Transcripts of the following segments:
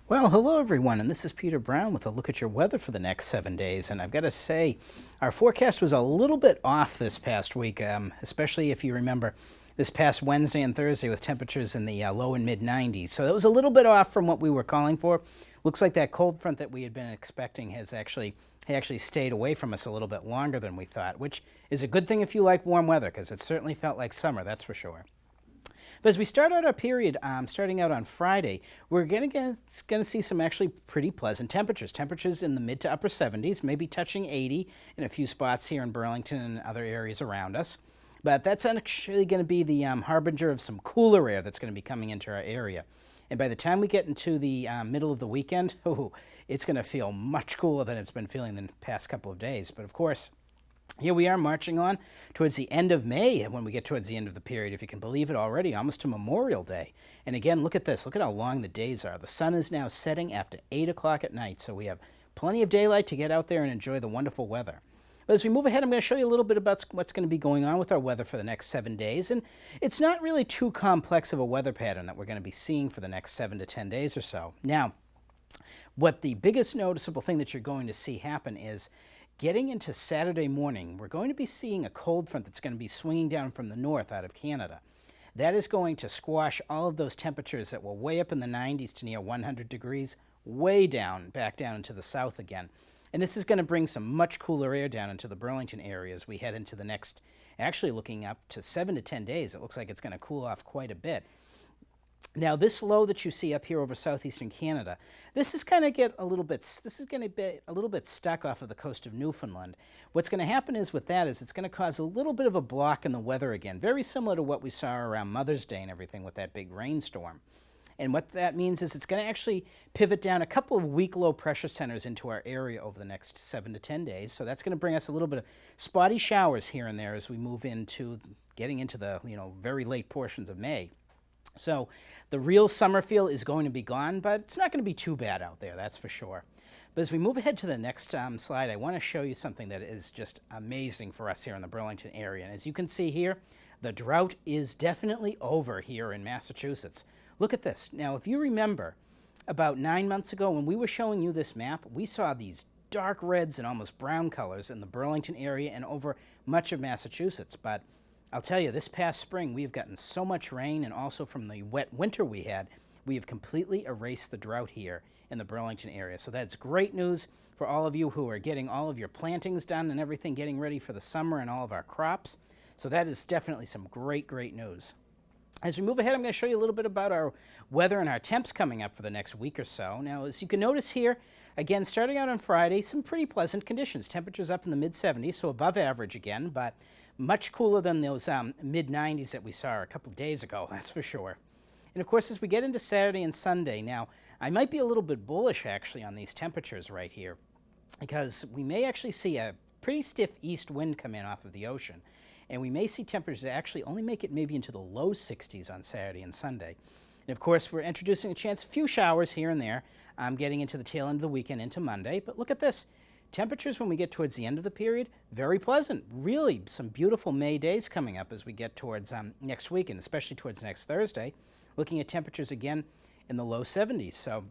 Well, hello everyone, and this is Peter Brown with a look at your weather for the next 7 days. And I've got to say, our forecast was a little bit off this past week, especially if you remember this past Wednesday and Thursday with temperatures in the low and mid 90s. So that was a little bit off from what we were calling for. Looks like that cold front that we had been expecting has actually stayed away from us a little bit longer than we thought, which is a good thing if you like warm weather, because it certainly felt like summer, that's for sure. But as we start out our period, starting out on Friday, we're going to see some actually pretty pleasant temperatures. Temperatures in the mid to upper 70s, maybe touching 80 in a few spots here in Burlington and other areas around us. But that's actually going to be the harbinger of some cooler air that's going to be coming into our area. And by the time we get into the middle of the weekend, it's going to feel much cooler than it's been feeling the past couple of days. But of course, here we are marching on towards the end of May, and when we get towards the end of the period, if you can believe it already, almost to Memorial Day. And again, look at this. Look at how long the days are. The sun is now setting after 8 o'clock at night, so we have plenty of daylight to get out there and enjoy the wonderful weather. But as we move ahead, I'm going to show you a little bit about what's going to be going on with our weather for the next 7 days. And it's not really too complex of a weather pattern that we're going to be seeing for the next 7 to 10 days or so. Now, what the biggest noticeable thing that you're going to see happen is getting into Saturday morning, we're going to be seeing a cold front that's going to be swinging down from the north out of Canada. That is going to squash all of those temperatures that were way up in the 90s to near 100 degrees, way down, back down into the south again. And this is going to bring some much cooler air down into the Burlington area as we head into the next, actually looking up to 7 to 10 days. It looks like it's going to cool off quite a bit. Now, this low that you see up here over southeastern Canada, this is going to get a little bit stuck off of the coast of Newfoundland. What's going to happen is with that is it's going to cause a little bit of a block in the weather again, very similar to what we saw around Mother's Day and everything with that big rainstorm. And what that means is it's going to actually pivot down a couple of weak low pressure centers into our area over the next 7 to 10 days. So that's going to bring us a little bit of spotty showers here and there as we move into getting into the very late portions of May. So the real summer feel is going to be gone, but it's not going to be too bad out there, that's for sure. But as we move ahead to the next slide, I want to show you something that is just amazing for us here in the Burlington area. And as you can see here, the drought is definitely over here in Massachusetts. Look at this. Now, if you remember, about 9 months ago when we were showing you this map, we saw these dark reds and almost brown colors in the Burlington area and over much of Massachusetts. But I'll tell you, this past spring, we have gotten so much rain, and also from the wet winter we had, we have completely erased the drought here in the Burlington area. So that's great news for all of you who are getting all of your plantings done and everything, getting ready for the summer and all of our crops. So that is definitely some great, great news. As we move ahead, I'm going to show you a little bit about our weather and our temps coming up for the next week or so. Now, as you can notice here, again, starting out on Friday, some pretty pleasant conditions. Temperatures up in the mid-70s, so above average again, but much cooler than those mid-90s that we saw a couple of days ago, that's for sure. And of course, as we get into Saturday and Sunday, now, I might be a little bit bullish actually on these temperatures right here, because we may actually see a pretty stiff east wind come in off of the ocean. And we may see temperatures that actually only make it maybe into the low 60s on Saturday and Sunday. And of course, we're introducing a chance, a few showers here and there, getting into the tail end of the weekend into Monday. But look at this. Temperatures when we get towards the end of the period, very pleasant. Really some beautiful May days coming up as we get towards next week, and especially towards next Thursday. Looking at temperatures again in the low 70s. So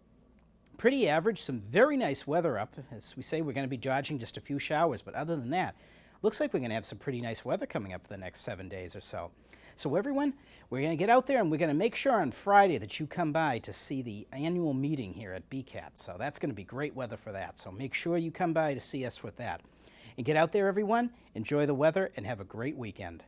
pretty average, some very nice weather up. As we say, we're going to be dodging just a few showers, but other than that, looks like we're going to have some pretty nice weather coming up for the next 7 days or so. So everyone, we're going to get out there and we're going to make sure on Friday that you come by to see the annual meeting here at BCAT. So that's going to be great weather for that. So make sure you come by to see us with that. And get out there, everyone, enjoy the weather, and have a great weekend.